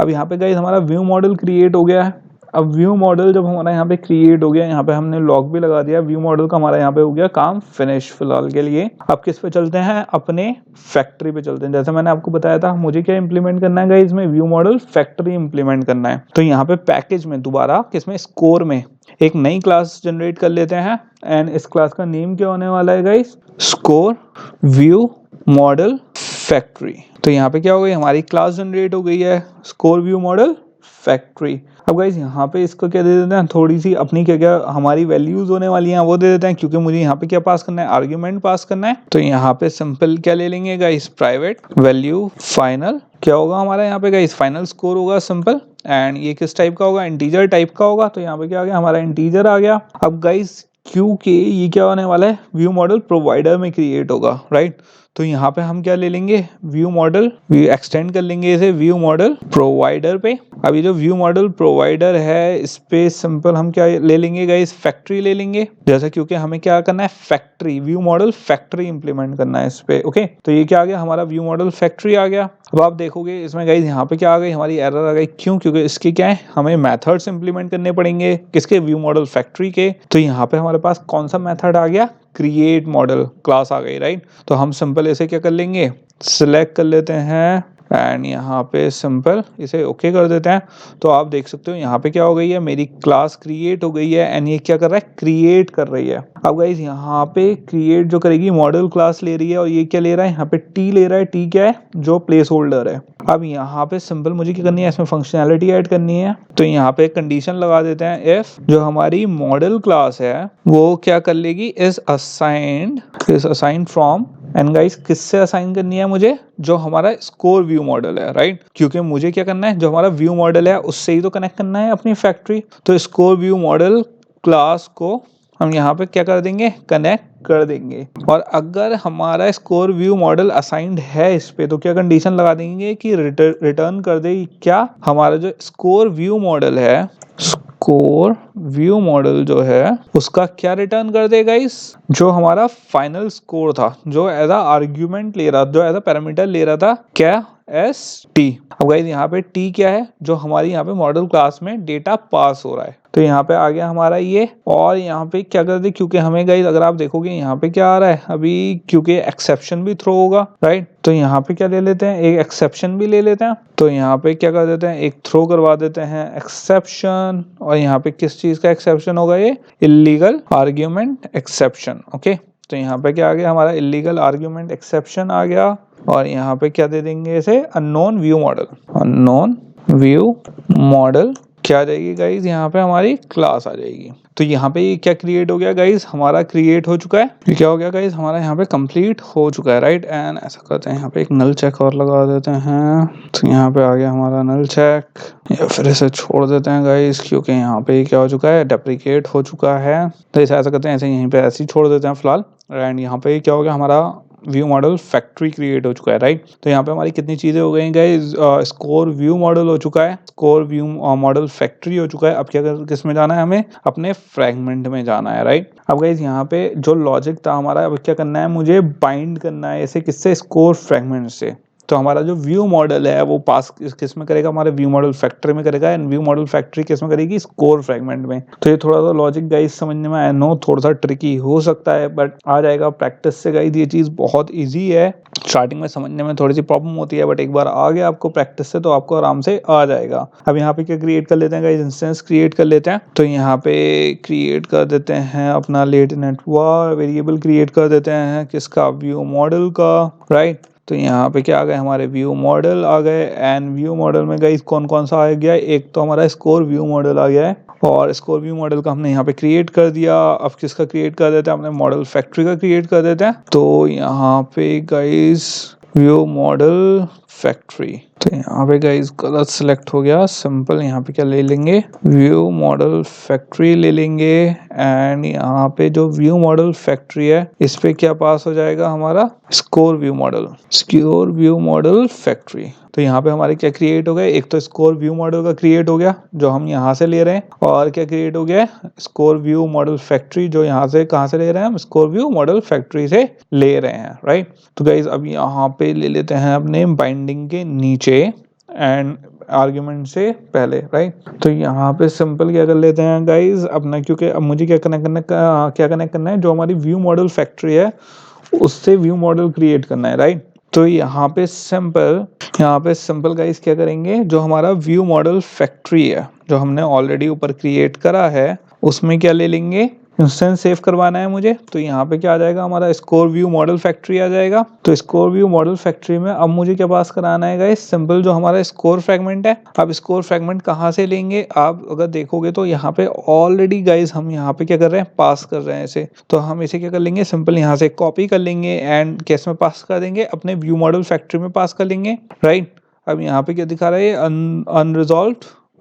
अब यहाँ पे गाइस हमारा व्यू मॉडल क्रिएट हो गया है। अब व्यू मॉडल जब हमारा यहाँ पे क्रिएट हो गया, यहाँ पे हमने लॉग भी लगा दिया, व्यू मॉडल का हमारा यहाँ पे हो गया काम फिनिश फिलहाल के लिए। अब किस पे चलते हैं, अपने फैक्ट्री पे चलते हैं। जैसे मैंने आपको बताया था मुझे क्या इंप्लीमेंट करना है गाइस, में व्यू मॉडल फैक्ट्री इंप्लीमेंट करना है। तो यहाँ पे पैकेज में दोबारा किसमें, स्कोर में एक नई क्लास जनरेट कर लेते हैं। एंड इस क्लास का नेम क्या होने वाला है guys, score view model factory. तो यहाँ पे क्या हो गई, हमारी क्लास जनरेट हो गई है स्कोर व्यू मॉडल फैक्ट्री। अब गाइस यहाँ पे इसको क्या दे देते हैं, थोड़ी सी अपनी क्या क्या हमारी वैल्यूज होने वाली हैं वो दे देते हैं, क्योंकि मुझे यहाँ पे क्या पास करना है, आर्ग्यूमेंट पास करना है। तो यहाँ पे सिंपल क्या ले लेंगे गाइस, प्राइवेट वैल्यू फाइनल क्या होगा हमारा यहाँ पे गाइस, फाइनल स्कोर होगा सिंपल। एंड ये किस टाइप का होगा, इंटीजर टाइप का होगा। तो यहाँ पे क्या आ गया, हमारा इंटीजर आ गया। अब गाइस क्योंकि ये क्या होने वाला है, व्यू मॉडल प्रोवाइडर में क्रिएट होगा, राइट। तो यहाँ पे हम क्या ले लेंगे, व्यू मॉडल एक्सटेंड कर लेंगे इसे व्यू मॉडल प्रोवाइडर पे। अब ये जो व्यू मॉडल प्रोवाइडर है इस पे सिंपल हम क्या ले लेंगे गाइस, फैक्ट्री ले लेंगे। जैसा क्योंकि हमें क्या करना है, factory view model factory implement करना है इस पे। ओके, तो ये क्या आ गया, हमारा व्यू मॉडल फैक्ट्री आ गया। अब आप देखोगे इसमें गाइस यहाँ पे क्या आ गई, हमारी एरर आ गई। क्यों, क्योंकि इसके क्या है, हमें मेथड्स इंप्लीमेंट करने पड़ेंगे किसके, व्यू मॉडल फैक्ट्री के। तो यहाँ पे हमारे पास कौन सा मेथड आ गया, क्रिएट मॉडल क्लास आ गई, राइट। तो हम सिंपल इसे क्या कर लेंगे, सिलेक्ट कर लेते हैं एंड यहाँ पे सिंपल इसे ओके कर देते हैं। तो आप देख सकते हो यहाँ पे क्या हो गई है, मेरी क्लास क्रिएट हो गई है एंड ये क्या कर रहा है, क्रिएट कर रही है। अब गाइस यहाँ पे क्रिएट जो करेगी मॉडल क्लास ले रही है और ये क्या ले रहा है, यहाँ पे टी ले रहा है। टी क्या है, जो प्लेस होल्डर है। अब यहाँ पे सिंपल मुझे क्या करनी है, इसमें फंक्शनैलिटी ऐड करनी है। तो यहाँ पे कंडीशन लगा देते हैं, इफ जो हमारी मॉडल क्लास है वो क्या कर लेगी, is assigned from. And guys किससे असाइन करनी है मुझे, जो हमारा स्कोर व्यू मॉडल है, राइट। क्योंकि मुझे क्या करना है, जो हमारा व्यू मॉडल है उससे ही तो कनेक्ट करना है अपनी फैक्ट्री। तो स्कोर व्यू मॉडल क्लास को हम यहाँ पे क्या कर देंगे, कनेक्ट कर देंगे। और अगर हमारा स्कोर व्यू मॉडल असाइंड है इस पे, तो क्या कंडीशन लगा देंगे कि रिटर्न कर दे क्या, हमारा जो स्कोर व्यू मॉडल है, स्कोर व्यू मॉडल जो है उसका क्या रिटर्न कर देगा, इस जो हमारा फाइनल स्कोर था, जो एज अ आर्ग्यूमेंट ले रहा, जो एज अ पैरामीटर ले रहा था, क्या, एस टी। अब गाइस यहाँ पे टी क्या है, जो हमारी यहाँ पे मॉडल क्लास में डेटा पास हो रहा है। तो यहाँ पे आ गया हमारा ये। और यहाँ पे क्या कर दे, क्योंकि हमें गाइस अगर आप देखोगे यहाँ पे क्या आ रहा है अभी, क्योंकि एक्सेप्शन भी थ्रो होगा, राइट। तो यहाँ पे क्या ले लेते हैं, एक एक्सेप्शन भी ले लेते हैं। तो यहाँ पे क्या कर देते हैं, एक थ्रो करवा देते हैं एक्सेप्शन। और यहाँ पे किस चीज का एक्सेप्शन होगा, ये इलीगल आर्ग्यूमेंट एक्सेप्शन। ओके, तो यहाँ पे क्या आ गया, हमारा इलीगल आर्ग्यूमेंट एक्सेप्शन आ गया। और यहाँ पे क्या दे देंगे इसे, unknown view model. Unknown view model क्या आ जाएगी गाइज, यहाँ पे हमारी क्लास आ जाएगी। तो यहाँ पे ये क्या क्रिएट हो गया गाइज, हमारा क्रिएट हो चुका है। ये क्या हो गया गाइज, हमारा यहाँ पे कंप्लीट हो चुका है, राइट। एंड ऐसा करते हैं, यहाँ पे एक नल चेक और लगा देते हैं। तो यहाँ पे आ गया हमारा नल चेक, या फिर इसे छोड़ देते हैं गाइज, क्योंकि यहाँ पे क्या हो चुका है, डेप्रिकेट हो चुका है। तो ऐसा करते हैं, ऐसे यहीं पे ऐसे ही छोड़ देते हैं फिलहाल। एंड यहाँ पे क्या हो गया, हमारा व्यू मॉडल फैक्ट्री क्रिएट हो चुका है, राइट। तो यहाँ पे हमारी कितनी चीजें हो गई गाइस, स्कोर व्यू मॉडल हो चुका है, स्कोर व्यू मॉडल फैक्ट्री हो चुका है। अब क्या किस में जाना है, हमें अपने फ्रैगमेंट में जाना है, राइट। अब गाइस यहाँ पे जो लॉजिक था हमारा, अब क्या करना है, मुझे बाइंड करना है इसे किससे, स्कोर फ्रैगमेंट से। तो हमारा जो व्यू मॉडल है वो पास किस में करेगा, हमारे व्यू मॉडल फैक्ट्री में करेगा। एंड व्यू मॉडल फैक्ट्री किस में करेगी, स्कोर फ्रैगमेंट में। तो ये थोड़ा सा लॉजिक गाइस समझने में आई नो थोड़ा सा ट्रिकी हो सकता है, बट आ जाएगा प्रैक्टिस से गाइस। ये चीज बहुत ईजी है, स्टार्टिंग में समझने में थोड़ी सी प्रॉब्लम होती है, बट एक बार आ गया आपको प्रैक्टिस से तो आपको आराम से आ जाएगा। अब यहाँ पे क्या क्रिएट कर लेते हैं गाइस, इंस्टेंस क्रिएट कर लेते हैं। तो यहाँ पे क्रिएट कर देते हैं अपना लेट नेटवर्क वेरिएबल क्रिएट कर देते हैं, किसका, व्यू मॉडल का, राइट। तो यहाँ पे क्या आ गए, हमारे व्यू मॉडल आ गए। एंड व्यू मॉडल में गाइस कौन कौन सा आ गया, एक तो हमारा स्कोर व्यू मॉडल आ गया है, और स्कोर व्यू मॉडल का हमने यहाँ पे क्रिएट कर दिया। अब किसका क्रिएट कर देते हैं, अपने मॉडल फैक्ट्री का क्रिएट कर देते हैं। तो यहाँ पे गाइस व्यू मॉडल फैक्ट्री, तो यहाँ पे गाइस गलत सिलेक्ट हो गया, सिंपल यहाँ पे क्या ले लेंगे, व्यू मॉडल फैक्ट्री ले लेंगे। एंड यहाँ पे जो व्यू मॉडल फैक्ट्री है इस पे क्या पास हो जाएगा, हमारा score view model, score view model factory. तो यहाँ पे हमारे क्या क्रिएट हो गए, एक तो स्कोर व्यू मॉडल का क्रिएट हो गया जो हम यहाँ से ले रहे हैं, और क्या क्रिएट हो गया, स्कोर व्यू मॉडल फैक्ट्री जो यहाँ से कहाँ से ले रहे हैं, हम स्कोर व्यू मॉडल फैक्ट्री से ले रहे हैं, राइट। तो गाइज अब यहाँ पे ले लेते हैं अपने बाइंडिंग के नीचे। एंड आर्ग्यूमेंट से पहले, राइट। तो यहाँ पे सिंपल क्या कर लेते हैं गाइज अपना, क्योंकि अब मुझे क्या कनेक्ट करना है, जो हमारी व्यू मॉडल फैक्ट्री है उससे व्यू मॉडल क्रिएट करना है, राइट। तो यहाँ पे सिंपल गाइस क्या करेंगे, जो हमारा व्यू मॉडल फैक्ट्री है जो हमने ऑलरेडी ऊपर क्रिएट करा है उसमें क्या ले लेंगे, इंस्टेंस सेव करवाना है मुझे। तो यहाँ पे क्या आ जाएगा, हमारा स्कोर व्यू मॉडल फैक्ट्री आ जाएगा। तो स्कोर व्यू मॉडल फैक्ट्री में अब मुझे क्या पास कराना है गाइस, सिंपल जो हमारा स्कोर फ्रेगमेंट है। अब स्कोर फ्रेगमेंट कहाँ से लेंगे, आप अगर देखोगे तो यहाँ पे ऑलरेडी गाइस हम यहाँ पे क्या कर रहे हैं, पास कर रहे हैं इसे। तो हम इसे क्या कर लेंगे, सिंपल यहाँ से कॉपी कर लेंगे एंड किस में पास कर देंगे, अपने व्यू मॉडल फैक्ट्री में पास कर लेंगे, राइट। अब यहाँ पे क्या दिखा रहा है,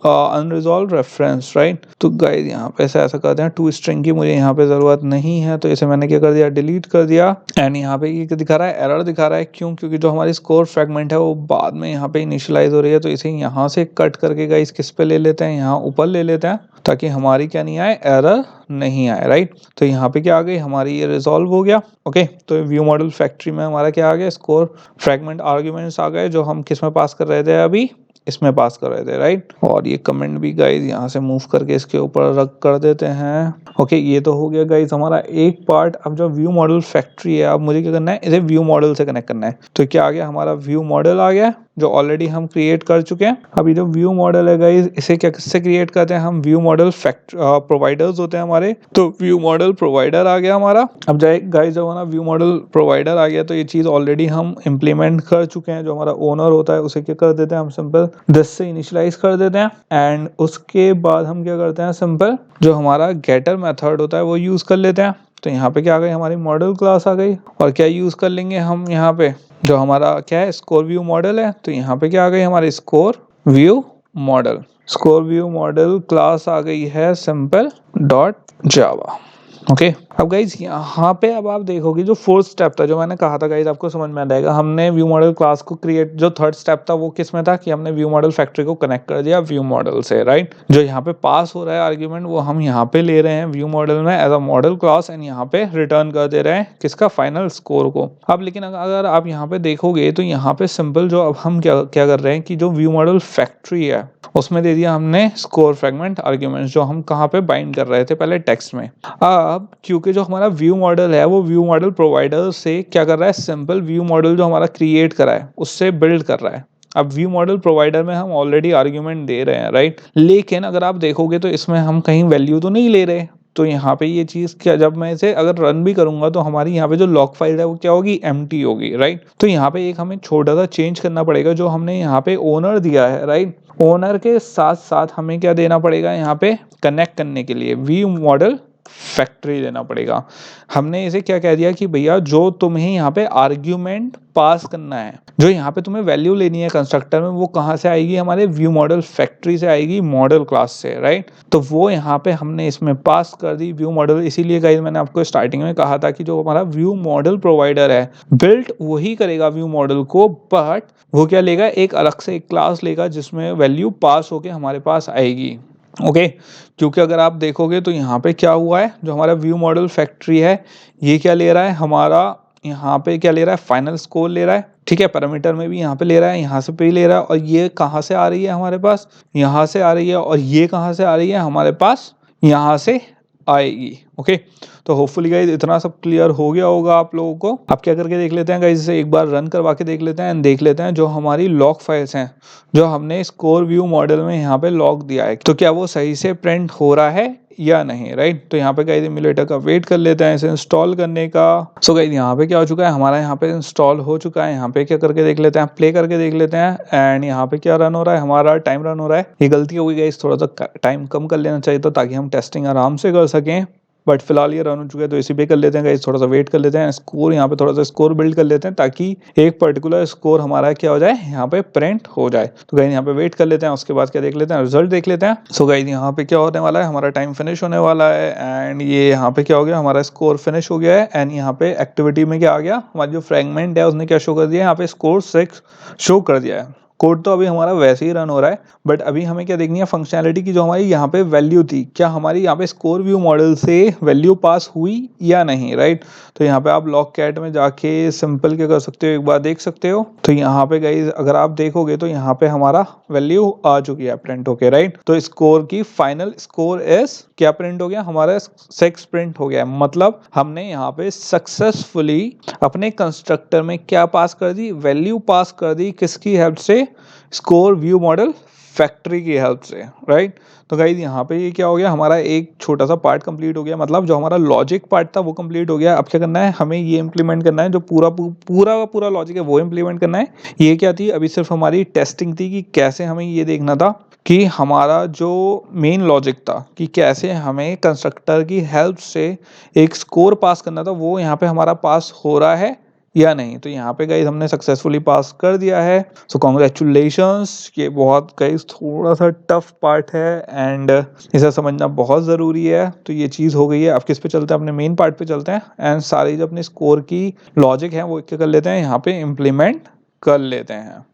अनरिजॉल्व रेफरेंस, राइट। तो गाइस यहाँ पे ऐसा करते हैं, टू स्ट्रिंग की मुझे यहाँ पे जरूरत नहीं है, तो इसे मैंने क्या कर दिया, डिलीट कर दिया। एंड यहाँ पे ये दिखा रहा है, एरर दिखा रहा है, क्यों, क्योंकि जो हमारी स्कोर फ्रेगमेंट है वो बाद में यहाँ पे इनिशियलाइज हो रही है। तो इसे यहाँ से कट करके गाइस किस पे ले लेते हैं, यहाँ ऊपर ले लेते हैं, ताकि हमारी क्या नहीं आए, एरर नहीं आए, राइट। तो यहाँ पे क्या आ गई, हमारी ये रिजॉल्व हो गया। ओके, तो व्यू मॉडल फैक्ट्री में हमारा क्या आ गया, स्कोर फ्रेगमेंट आर्ग्यूमेंट्स आ गए, जो हम किस में पास कर रहे थे, अभी इसमें पास कर रहे थे, राइट। और ये कमेंट भी गाइज यहाँ से मूव करके इसके ऊपर रख कर देते हैं। ओके, ये तो हो गया गाइज हमारा एक पार्ट। अब जो व्यू मॉडल फैक्ट्री है, अब मुझे क्या करना है, इसे व्यू मॉडल से कनेक्ट करना है। तो क्या आ गया, हमारा व्यू मॉडल आ गया जो ऑलरेडी हम क्रिएट कर चुके हैं। अभी जो व्यू मॉडल है गाइज, इसे क्या किससे क्रिएट करते हैं हम, व्यू मॉडल प्रोवाइडर्स होते हैं हमारे, तो व्यू मॉडल प्रोवाइडर आ गया हमारा। अब जाए गाइज, जब हमारा व्यू मॉडल प्रोवाइडर आ गया तो ये चीज ऑलरेडी हम इम्प्लीमेंट कर चुके हैं। जो हमारा ओनर होता है उसे क्या कर देते हैं हम, सिंपल दिस से इनिशियलाइज कर देते हैं। एंड उसके बाद हम क्या करते हैं, सिंपल जो हमारा गेटर मेथड होता है वो यूज कर लेते हैं। तो यहाँ पे क्या आ गई, हमारी मॉडल क्लास आ गई। और क्या यूज कर लेंगे हम, यहाँ पे जो हमारा क्या है, स्कोर व्यू मॉडल है। तो यहाँ पे क्या आ गई, हमारी स्कोर व्यू मॉडल क्लास आ गई है सिंपल डॉट जावा। ओके, अब गाइज यहाँ पे अब आप देखोगे जो फोर्थ स्टेप था, जो मैंने कहा था गाइज आपको समझ में आ जाएगा। हमने व्यू मॉडल क्लास को क्रिएट, जो थर्ड स्टेप था वो किस में था, कि हमने व्यू मॉडल फैक्ट्री को कनेक्ट कर दिया व्यू मॉडल से, राइट। जो यहाँ पे पास हो रहा है आर्ग्यूमेंट वो हम यहाँ पे ले रहे हैं व्यू मॉडल में as a model class, and यहाँ पे रिटर्न कर दे रहे हैं किसका, फाइनल स्कोर को। अब लेकिन अगर आप यहाँ पे देखोगे तो यहाँ पे सिंपल जो अब हम क्या कर रहे हैं, कि जो व्यू मॉडल फैक्ट्री है उसमें दे दिया हमने स्कोर फ्रेगमेंट आर्ग्यूमेंट्स, जो हम कहाँ पे बाइंड कर रहे थे पहले, टेक्स्ट में। अब क्योंकि जो हमारा व्यू मॉडल है वो व्यू मॉडल प्रोवाइडर से क्या कर रहा है, सिंपल व्यू मॉडल जो हमारा क्रिएट करा है उससे बिल्ड कर रहा है। अब व्यू मॉडल प्रोवाइडर में हम ऑलरेडी आर्ग्यूमेंट दे रहे हैं, राइट। लेकिन अगर आप देखोगे तो इसमें हम कहीं वैल्यू तो नहीं ले रहे। तो यहाँ पे ये चीज क्या, जब मैं इसे अगर रन भी करूंगा तो हमारी यहाँ पे जो लॉग फाइल है वो क्या होगी, एम्प्टी होगी, राइट। तो यहाँ पे एक हमें छोटा सा चेंज करना पड़ेगा, जो हमने यहाँ पे ओनर दिया है, राइट। ओनर के साथ साथ हमें क्या देना पड़ेगा, यहाँ पे कनेक्ट करने के लिए व्यू मॉडल फैक्ट्री देना पड़ेगा। हमने इसे क्या कह दिया कि भैया जो तुम्हें यहाँ पे आर्ग्यूमेंट पास करना है, जो यहाँ पे तुम्हें वैल्यू लेनी है कंस्ट्रक्टर में, वो कहाँ से आएगी, हमारे व्यू मॉडल फैक्ट्री से आएगी, मॉडल क्लास से, राइट। तो वो यहाँ पे हमने इसमें पास कर दी व्यू मॉडल। इसीलिए गाइस मैंने आपको स्टार्टिंग में कहा था कि जो हमारा व्यू मॉडल प्रोवाइडर है बिल्ट वही करेगा व्यू मॉडल को, बट वो क्या लेगा, एक अलग से एक क्लास लेगा जिसमें वैल्यू पास होके हमारे पास आएगी। ओके, क्योंकि अगर आप देखोगे तो यहाँ पे क्या हुआ है, जो हमारा व्यू मॉडल फैक्ट्री है ये क्या ले रहा है, हमारा यहाँ पे क्या ले रहा है, फाइनल स्कोर ले रहा है, ठीक है। पैरामीटर में भी यहाँ पे ले रहा है, यहाँ से पे ले रहा है। और ये कहाँ से आ रही है हमारे पास, यहाँ से आ रही है। और ये कहाँ से आ रही है हमारे पास, यहाँ से आएगी। ओके, तो होपफुली गाइज इतना सब क्लियर हो गया होगा आप लोगों को। अब क्या करके देख लेते हैं गाइज, इसे एक बार रन करवा के देख लेते हैं एंड देख लेते हैं जो हमारी लॉग फाइल्स हैं, जो हमने स्कोर व्यू मॉडल में यहाँ पे लॉग दिया है, तो क्या वो सही से प्रिंट हो रहा है या नहीं, राइट। तो यहाँ पे गाइज इम्यूलेटर का वेट कर लेते हैं इसे इंस्टॉल करने का। सो गाइज यहाँ पे क्या हो चुका है, हमारा यहाँ पे इंस्टॉल हो चुका है। यहाँ पे क्या करके देख लेते हैं, प्ले करके देख लेते हैं। एंड यहाँ पे क्या रन हो रहा है, हमारा टाइम रन हो रहा है। ये गलती हो गई गाइज, थोड़ा सा टाइम कम कर लेना चाहिए था ताकि हम टेस्टिंग आराम से कर सकें, बट फिलहाल ये रन हो चुका है तो इसी पे कर लेते हैं गाइस। थोड़ा सा वेट कर लेते हैं, स्कोर यहाँ पे थोड़ा सा स्कोर बिल्ड कर लेते हैं ताकि एक पर्टिकुलर स्कोर हमारा क्या हो जाए, यहाँ पे प्रिंट हो जाए। तो गाइस यहाँ पे वेट कर लेते हैं, उसके बाद क्या देख लेते हैं, रिजल्ट देख लेते हैं। सो गाइस यहाँ पे क्या होने वाला है, हमारा टाइम फिनिश होने वाला है एंड ये यहाँ पे क्या हो गया, हमारा स्कोर फिनिश हो गया है। एंड यहाँ पे एक्टिविटी में क्या आ गया, हमारा जो फ्रेगमेंट है उसने क्या शो कर दिया, यहाँ पे स्कोर 6 शो कर दिया है। कोड तो अभी हमारा वैसे ही रन हो रहा है, बट अभी हमें क्या देखनी है फंक्शनैलिटी की जो हमारी यहाँ पे वैल्यू थी, क्या हमारी यहाँ पे स्कोर व्यू मॉडल से वैल्यू पास हुई या नहीं, राइट। तो यहाँ पे आप लॉग कैट में जाके सिंपल क्या कर सकते हो, एक बार देख सकते हो। तो यहाँ पे गाइस अगर आप देखोगे तो यहाँ पे हमारा वैल्यू आ चुकी है प्रिंट होके, राइट। तो स्कोर की फाइनल स्कोर इज क्या प्रिंट हो गया, हमारा 6 प्रिंट हो गया, मतलब हमने यहाँ पे सक्सेसफुली अपने कंस्ट्रक्टर में क्या पास कर दी, वैल्यू पास कर दी, किसकी हेल्प से, स्कोर व्यू मॉडल फैक्ट्री की हेल्प से, राइट। तो गाइज यहाँ पे ये क्या हो गया, हमारा एक छोटा सा पार्ट कंप्लीट हो गया, मतलब जो हमारा लॉजिक पार्ट था वो कंप्लीट हो गया। अब क्या करना है, हमें ये इंप्लीमेंट करना है, जो पूरा लॉजिक है वो इंप्लीमेंट करना है। ये क्या थी, अभी सिर्फ हमारी टेस्टिंग थी कि कैसे हमें ये देखना था कि हमारा जो मेन लॉजिक था कि कैसे हमें कंस्ट्रक्टर की हेल्प से एक स्कोर पास करना था, वो यहाँ पे हमारा पास हो रहा है या नहीं। तो यहाँ पे गाइस हमने सक्सेसफुली पास कर दिया है, सो कॉन्ग्रेचुलेशंस। ये बहुत गाइस थोड़ा सा टफ पार्ट है एंड इसे समझना बहुत ज़रूरी है। तो ये चीज़ हो गई है। अब किस पे चलते हैं, अपने मेन पार्ट पे चलते हैं एंड सारी जो अपनी स्कोर की लॉजिक है वो क्या कर लेते हैं, यहाँ पे इम्प्लीमेंट कर लेते हैं।